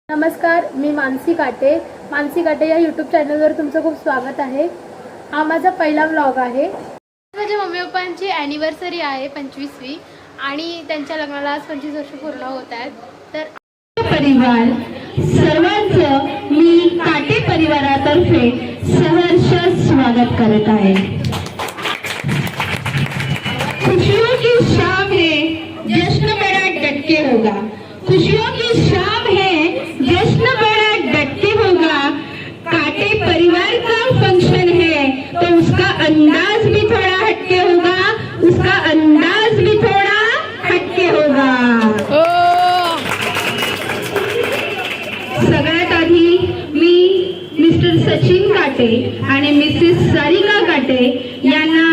नमस्कार, मी मानसी काटे या यूट्यूब चॅनलवर तुमचं खूप स्वागत आहे। हा माझा पहिला व्लॉग आहे। माझ्या मम्मी पप्पांची ॲनिव्हर्सरी आहे 25वी आणि त्यांच्या लग्नाला आज 25 वर्ष पूर्ण होत आहेत। तर परिवार सर्वांचं मी काटे परिवारातर्फे सहर्ष स्वागत करत आहे। खुशियों की शाम है, जश्न बड़ा डटके होगा। खुशियों की शाम है, जश्न बड़ा डटके होगा। काटे परिवार का फंक्शन है तो उसका अंदाज भी थोड़ा हटके होगा, उसका अंदाज भी थोड़ा हटके होगा। सगळ्यात आधी मी मिस्टर सचिन काटे आणि मिसेस सारिका काटे यांना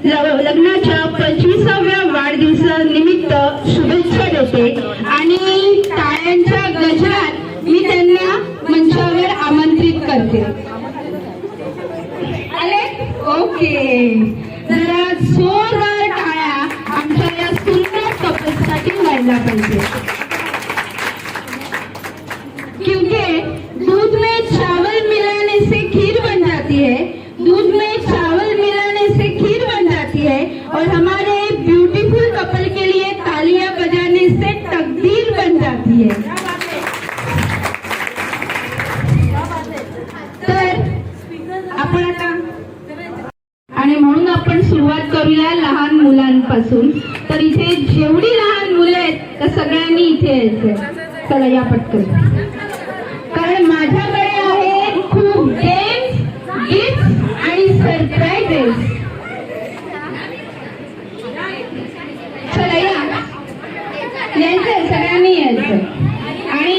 लग्नाच्या 25व्या वाढदिवसानिमित्त शुभेच्छा देते आणि टाळ्यांच्या गजरात मी त्यांना मंचावर आमंत्रित करते। आले? ओके, जरा जोरदार टाळ्या आमच्या या सुंदर कपल्ससाठी व्हायला पाहिजे, क्योंकि दूध में चावल मिलाने से खीर बन जाती है, दूध में चावल मिलाने से खीर बन जाती है और हमारे ब्यूटीफुल कपल के लिए तालियां बजाने से तकदीर बन जाती है। तर आपण आता आणि म्हणून आपण सुरुवात करूया लहान मुलांपासून। तर इथे जेवढी लहान मुलं आहेत त्या सगळ्यांनी इथे यायचंय। चला या पटकन, कारण माझ्याकडे आहे खूप गेम्स, गिफ्ट आणि सरप्राइजेस। चला यायचंय, सगळ्यांनी यायचं। आणि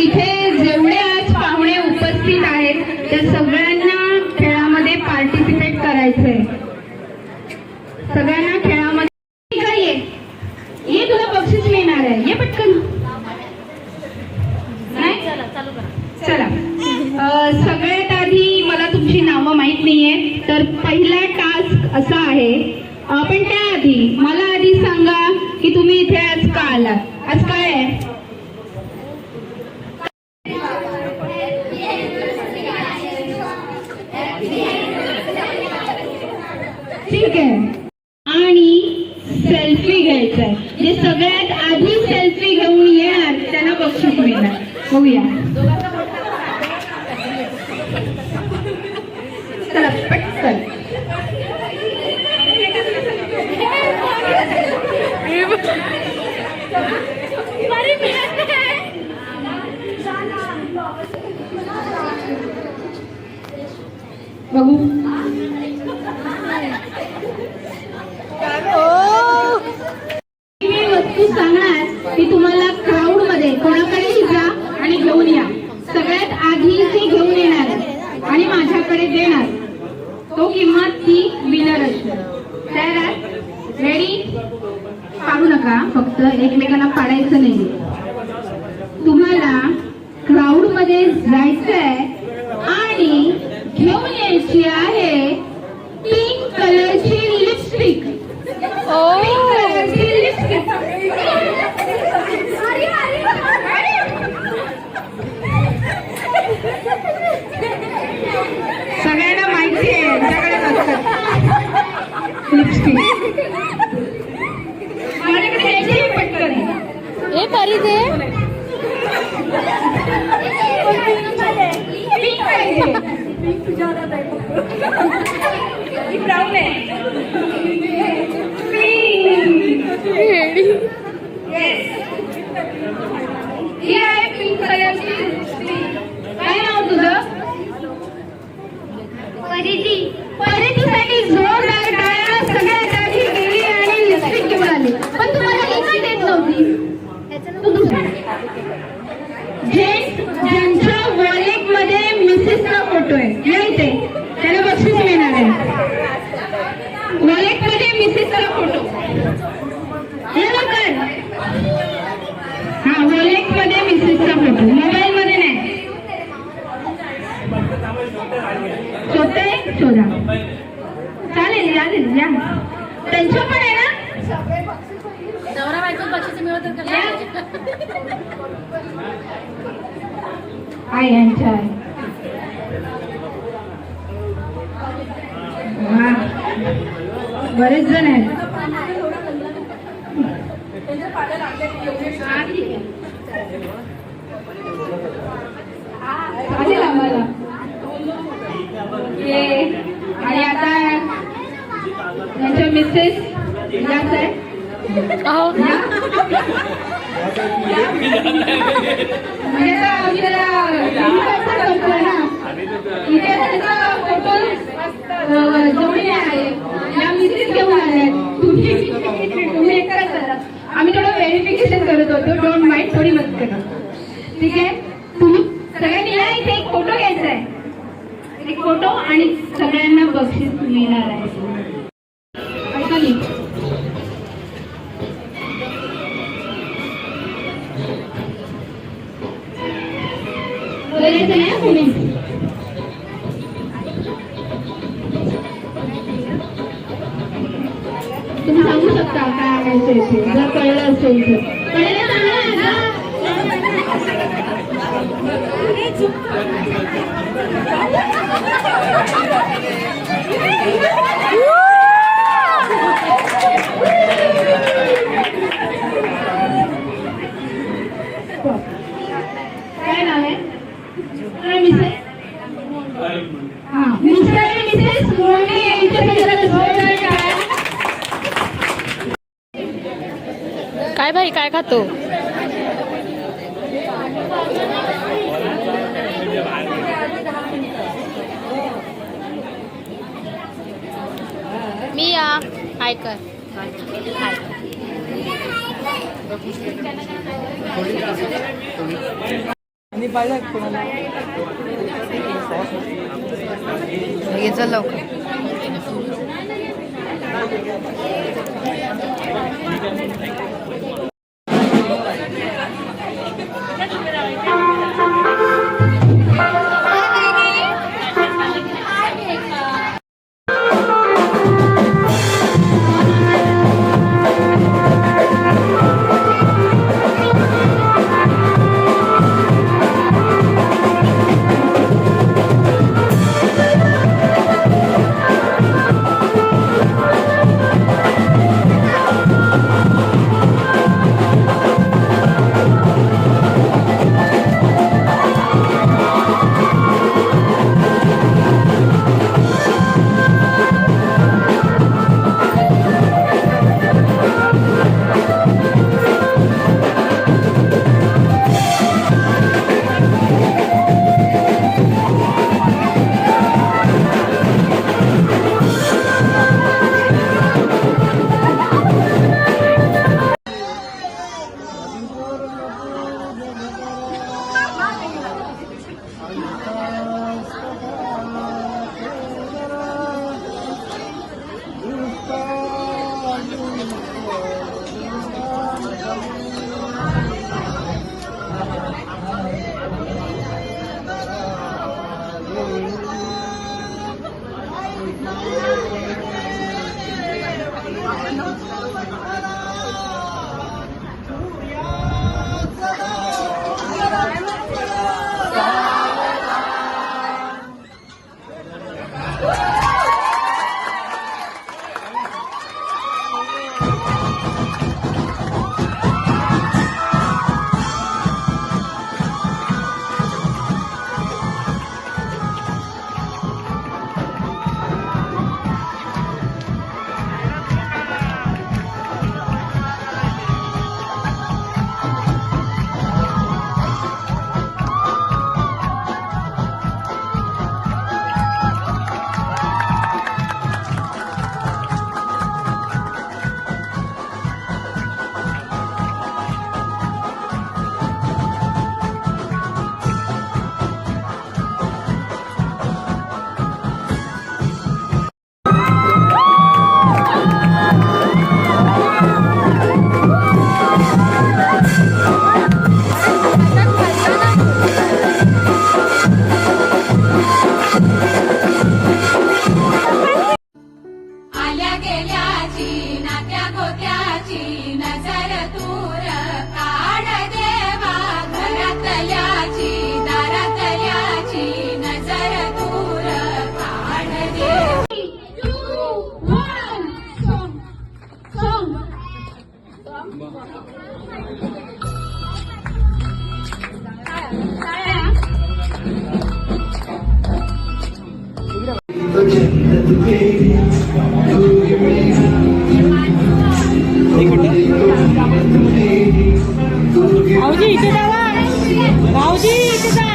इथे जेवढे आज पाहुणे उपस्थित आहेत त्या सगळ्यांना खेळामध्ये पार्टिसिपेट करायचंय। सगळ्यांना खेळामध्ये ये तुला बक्षीस मिळणार आहे, ये पटकन। चला, सगळ्यात आधी मला तुमची नावं माहित नाहीये, तर पहिला टास्क असा आहे, पण त्याआधी मला आधी सांगा की तुम्ही इथे आज का आलात? आज काय आहे? ठीक आहे, आणि सेल्फी घ्यायचंय। जे सगळ्यात आधी सेल्फी घेऊन येणार त्यांना बक्षीस मिळणार। बघूया, चला पटकन। बघू, मी वस्तू सांगणार की तुम्हाला क्राऊड मध्ये कोणाकडेही जा आणि घेऊन या। सगळ्यात आधी ती घेऊन येणार आणि माझ्याकडे देणार तो किंवा ती विनर असणार। तयार? रेडी? पाडू नका, फक्त एकमेकांना पाडायचं नाही। तुम्हाला क्राऊड मध्ये जायचंय आणि घेऊन यायची आहे पिंक कलरची लिपस्टिक। सगळ्यांना माहिती आहे सगळ्यांकडे लिपस्टिक। माझ्याकडे यायची पटकन हे परी दे। पिंक पाहिजे, पिंक तुझ्या हातात आहे, ब्राऊन आहे। ही आहे पिंक कलरची लिपस्टिक। काय नाव तुझं? परिधी। परिधीसाठी जोरदार टाळ्या। सगळ्यात आधी गेली आणि लिपस्टिक घेऊन आली, पण तुम्हाला ही काय देत नव्हती? ज्यांच्या वॉलेट मध्ये मिसेसचा फोटो आहे या इथे, त्याला बक्षीस मिळणार आहे। वॉलेट मध्ये मिसेसचा फोटो लवकर। हा, वॉलेट मध्ये मिसेसचा फोटो, मोबाईल मध्ये नाही। छोटे शोधा, चालेल चालेल या। त्यांच्या पण आहे ना, नवरा बायको बक्षीस मिळवतात का? आहे यांच्या आहे. वा. बरेच जण आहेत. हा, ठीक आहे. चालेल आम्हाला. ये. आणि आता यांच्या मिसेस याच आहे. अहो म्हणजे आता आम्ही त्याला करतोय ना. इथे त्यांचा फोटो जोडले आहे. या मिसेस घेऊन आल्या. तुम्ही एकटाच आला. आम्ही थोडं व्हेरिफिकेशन करत होतो. डोंट माइंड, थोडी मदत करा. ठीक आहे. तुम्ही सगळ्यांनी या इथे एक फोटो घ्यायचा आहे. एक फोटो आणि सगळ्यांना बक्षीस मिळणार आहे. ऐका मी. बोलायचं नाही कोणी. तुम्ही सांगू शकता काय आणायचं इथे जर कळलं असेल तर. कळलं चांगलं आहे ना. काय नाव आहे. मिसेस. हा, मिस्टर आणि मिसेस मुरली यांच्या काय भाई काय खातो. मी या हाय कर. हाय. ये चल लवकर. भाऊजी इथे जावा, भाऊजी इथे जा.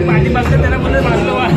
पाणी बघतं त्याला पण मारलं वा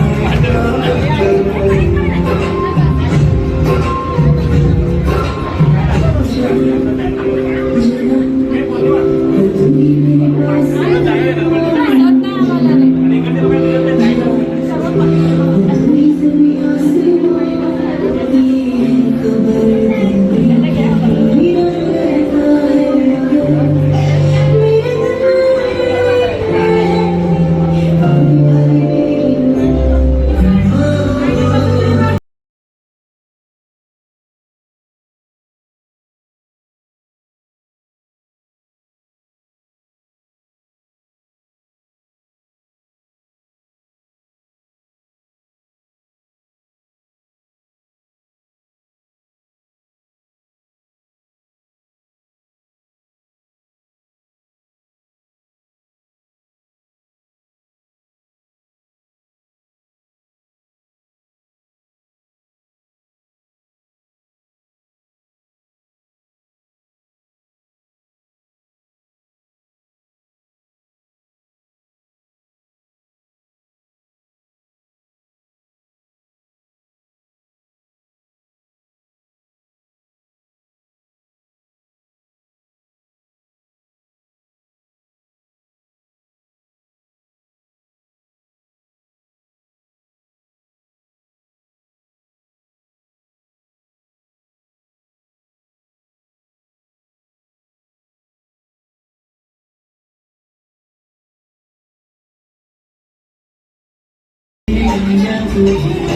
Thank you.